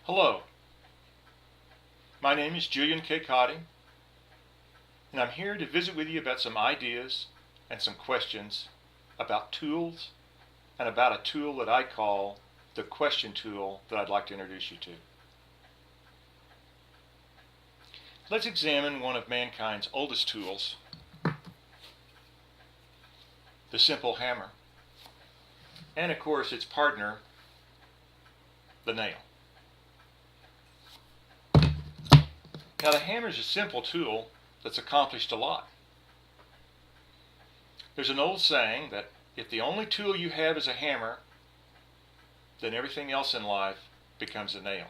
Hello, my name is Julian Codding, and I'm here to visit with you about some ideas and some questions about tools and about a tool that I call the question tool that I'd like to introduce you to. Let's examine one of mankind's oldest tools, the simple hammer, and of course its partner, the nail. Now the hammer is a simple tool that's accomplished a lot. There's an old saying that if the only tool you have is a hammer, then everything else in life becomes a nail.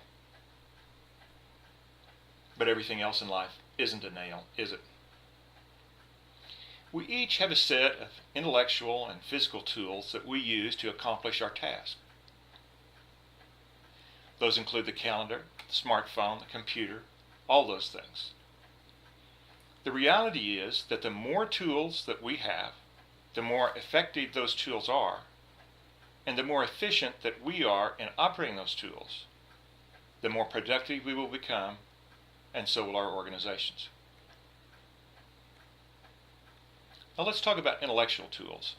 But everything else in life isn't a nail, is it? We each have a set of intellectual and physical tools that we use to accomplish our task. Those include the calendar, the smartphone, the computer, all those things. The reality is that the more tools that we have, the more effective those tools are, and the more efficient that we are in operating those tools, the more productive we will become, and so will our organizations. Now let's talk about intellectual tools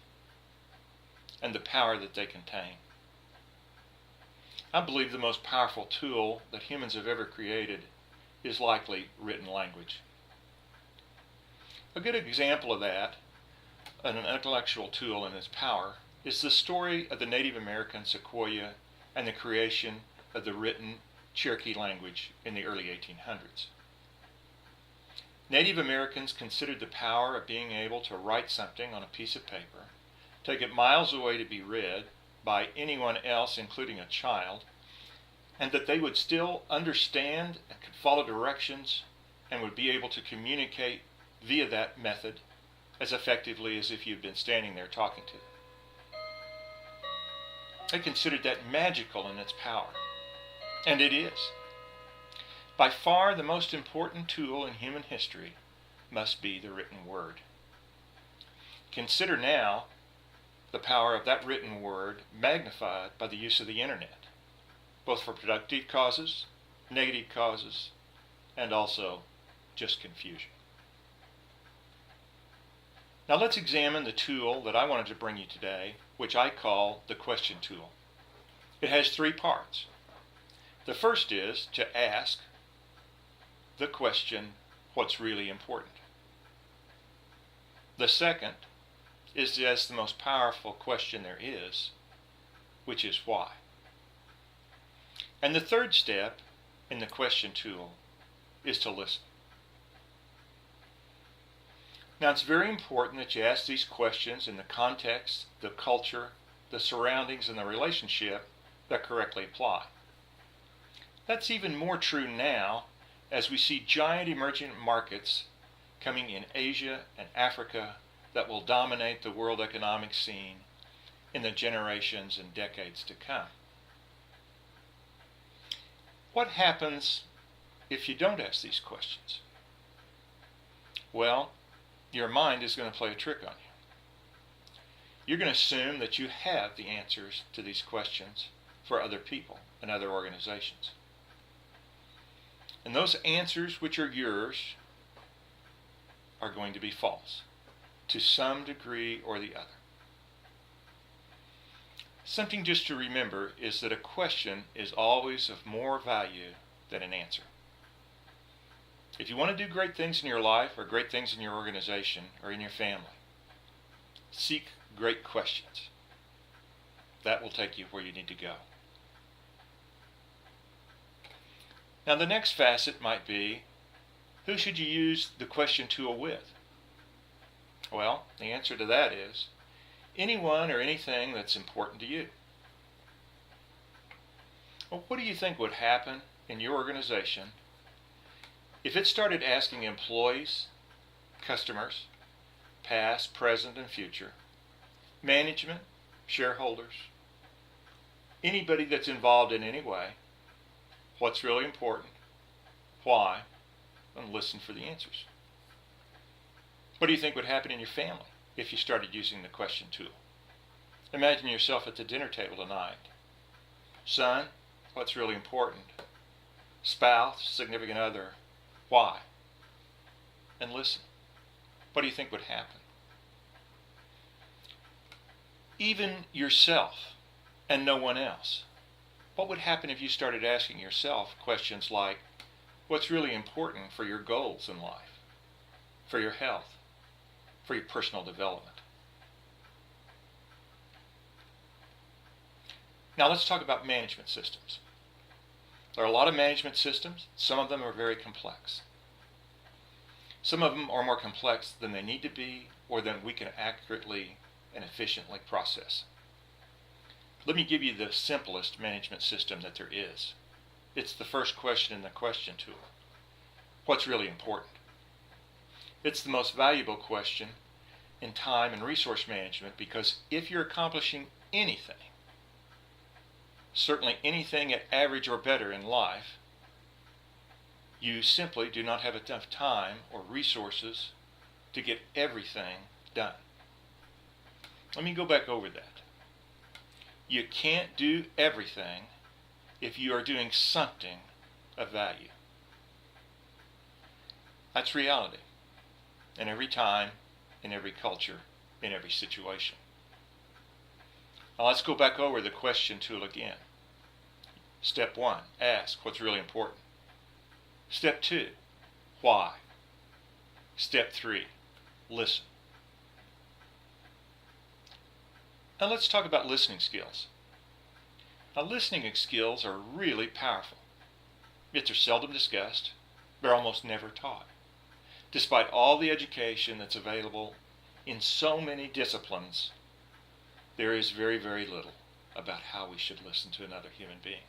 and the power that they contain. I believe the most powerful tool that humans have ever created is likely written language. A good example of that, an intellectual tool and its power, is the story of the Native American Sequoia and the creation of the written Cherokee language in the early 1800s. Native Americans considered the power of being able to write something on a piece of paper, take it miles away to be read by anyone else, including a child, and that they would still understand and could follow directions and would be able to communicate via that method as effectively as if you'd been standing there talking to them. They considered that magical in its power, and it is. By far the most important tool in human history must be the written word. Consider now the power of that written word magnified by the use of the internet, both for productive causes, negative causes, and also just confusion. Now let's examine the tool that I wanted to bring you today, which I call the question tool. It has three parts. The first is to ask the question, what's really important? The second is to ask the most powerful question there is, which is why? And the third step in the question tool is to listen. Now it's very important that you ask these questions in the context, the culture, the surroundings, and the relationship that correctly apply. That's even more true now as we see giant emerging markets coming in Asia and Africa that will dominate the world economic scene in the generations and decades to come. What happens if you don't ask these questions? Well, your mind is going to play a trick on you. You're going to assume that you have the answers to these questions for other people and other organizations. And those answers which are yours are going to be false to some degree or the other. Something just to remember is that a question is always of more value than an answer. If you want to do great things in your life or great things in your organization or in your family, seek great questions. That will take you where you need to go. Now the next facet might be, who should you use the question tool with? Well, the answer to that is anyone or anything that's important to you. Well, what do you think would happen in your organization if it started asking employees, customers, past, present, and future, management, shareholders, anybody that's involved in any way, what's really important, why, and listen for the answers? What do you think would happen in your family if you started using the question tool? Imagine yourself at the dinner table tonight. Son, what's really important? spouse, significant other, why? And listen. What do you think would happen? Even yourself and no one else. What would happen if you started asking yourself questions like, what's really important for your goals in life, for your health, for your personal development? Now let's talk about management systems. There are a lot of management systems. Some of them are very complex. Some of them are more complex than they need to be or than we can accurately and efficiently process. Let me give you the simplest management system that there is. It's the first question in the question tool. What's really important? It's the most valuable question in time and resource management because if you're accomplishing anything, certainly anything at average or better in life, you simply do not have enough time or resources to get everything done. Let me go back over that. You can't do everything if you are doing something of value. That's reality. In every time, in every culture, in every situation. Now let's go back over the question tool again. Step 1, ask what's really important. Step 2, why? Step 3, listen. Now let's talk about listening skills. Now listening skills are really powerful, yet they're seldom discussed. They're almost never taught. Despite all the education that's available in so many disciplines, there is very, very little about how we should listen to another human being.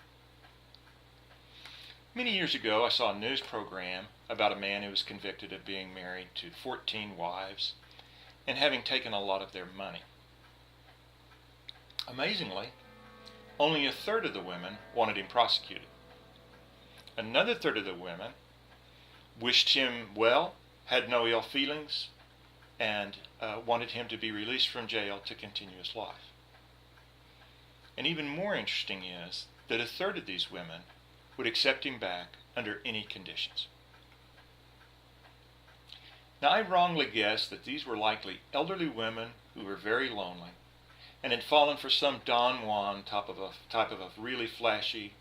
Many years ago, I saw a news program about a man who was convicted of being married to 14 wives and having taken a lot of their money. Amazingly, only a third of the women wanted him prosecuted. Another third of the women wished him well, had no ill feelings, and wanted him to be released from jail to continue his life. And even more interesting is that a third of these women would accept him back under any conditions. Now I wrongly guessed that these were likely elderly women who were very lonely and had fallen for some Don Juan type of a really flashy,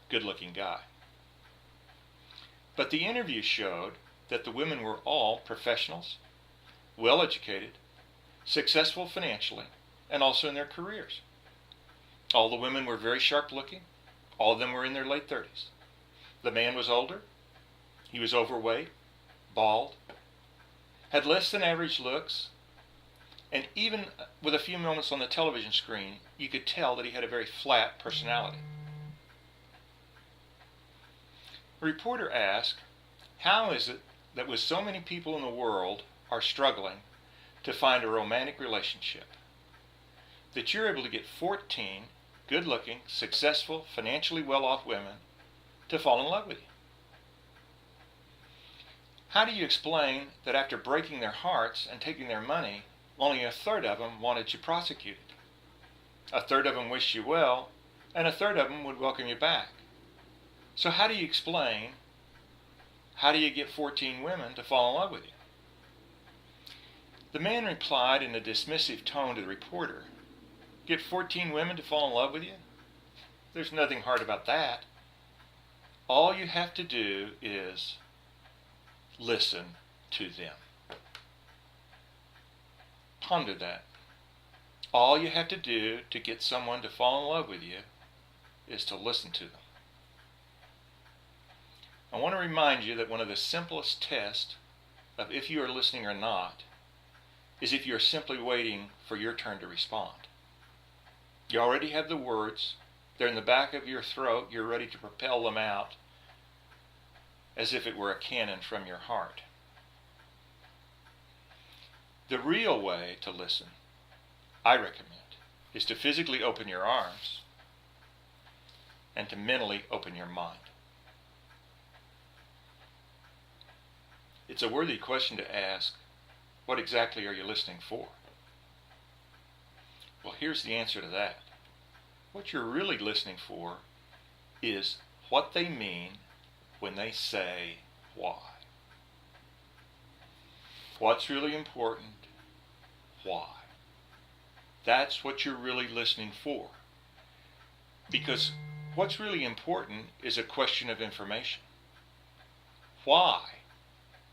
good-looking guy. But the interview showed that the women were all professionals, well-educated, successful financially, and also in their careers. All the women were very sharp-looking. All of them were in their late 30s. The man was older. He was overweight, bald, had less than average looks, and even with a few moments on the television screen, you could tell that he had a very flat personality. A reporter asked, how is it that with so many people in the world are struggling to find a romantic relationship, that you're able to get 14 good-looking, successful, financially well-off women to fall in love with you? How do you explain that after breaking their hearts and taking their money, only a third of them wanted you prosecuted? A third of them wished you well, and a third of them would welcome you back. So how do you explain, how do you get 14 women to fall in love with you? The man replied in a dismissive tone to the reporter, get 14 women to fall in love with you? There's nothing hard about that. All you have to do is listen to them. Ponder that. All you have to do to get someone to fall in love with you is to listen to them. I want to remind you that one of the simplest tests of if you are listening or not is if you are simply waiting for your turn to respond. You already have the words. They're in the back of your throat. You're ready to propel them out as if it were a cannon from your heart. The real way to listen, I recommend, is to physically open your arms and to mentally open your mind. It's a worthy question to ask, what exactly are you listening for? Well, here's the answer to that. What you're really listening for is what they mean when they say why. What's really important? Why? That's what you're really listening for. Because what's really important is a question of information. Why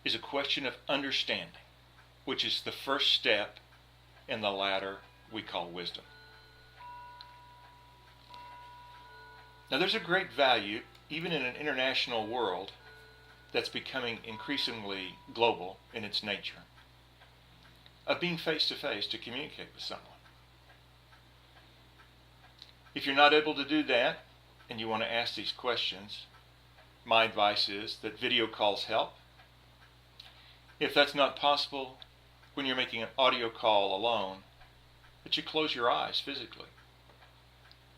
is a question of understanding, which is the first step in the ladder we call wisdom. Now there's a great value, even in an international world that's becoming increasingly global in its nature, of being face-to-face to communicate with someone. If you're not able to do that and you want to ask these questions, my advice is that video calls help. If that's not possible, when you're making an audio call alone, that you close your eyes physically.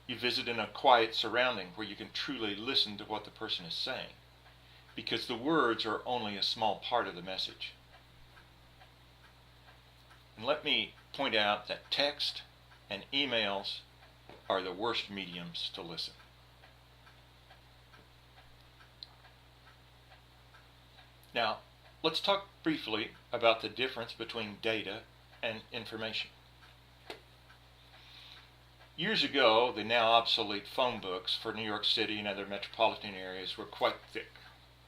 You visit in a quiet surrounding where you can truly listen to what the person is saying, because the words are only a small part of the message. And let me point out that text and emails are the worst mediums to listen. Now, let's talk briefly about the difference between data and information. Years ago, the now obsolete phone books for New York City and other metropolitan areas were quite thick,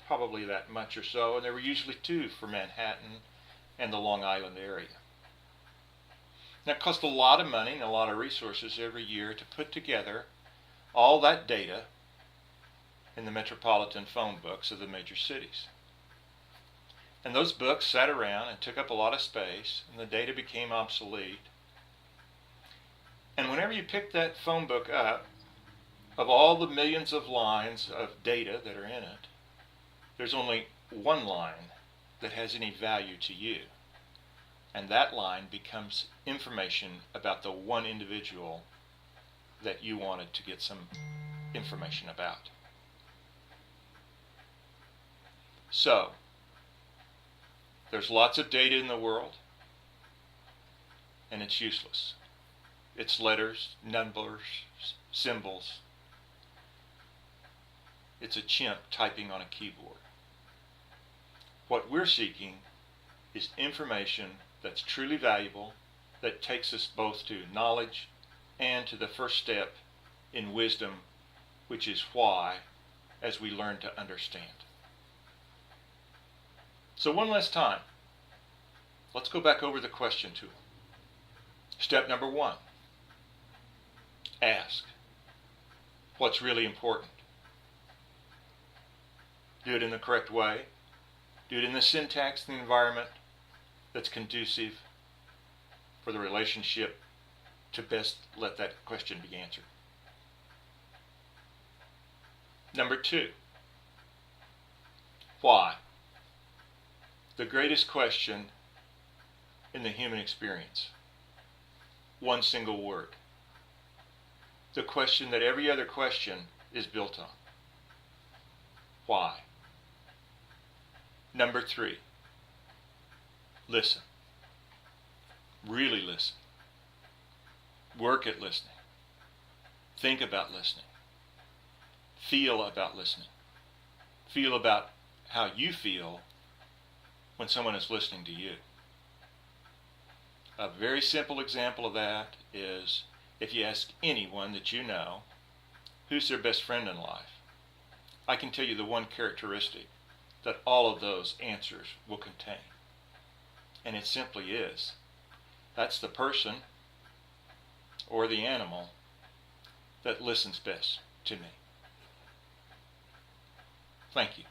probably that much or so, and there were usually two for Manhattan and the Long Island area. Now, it cost a lot of money and a lot of resources every year to put together all that data in the metropolitan phone books of the major cities. And those books sat around and took up a lot of space, and the data became obsolete. And whenever you pick that phone book up, of all the millions of lines of data that are in it, there's only one line that has any value to you. And that line becomes information about the one individual that you wanted to get some information about. So, there's lots of data in the world, and it's useless. It's letters, numbers, symbols. It's a chimp typing on a keyboard. What we're seeking is information that's truly valuable, that takes us both to knowledge and to the first step in wisdom, which is why, as we learn to understand. So one last time, let's go back over the question tool. Step number 1, ask, what's really important? Do it in the correct way. Do it in the syntax and the environment that's conducive for the relationship to best let that question be answered. Number 2, why? The greatest question in the human experience. One single word. The question that every other question is built on. Why? Number 3, listen. Really listen. Work at listening. Think about listening. Feel about listening. Feel about how you feel when someone is listening to you. A very simple example of that is if you ask anyone that you know who's their best friend in life, I can tell you the one characteristic that all of those answers will contain. And it simply is, that's the person or the animal that listens best to me. Thank you.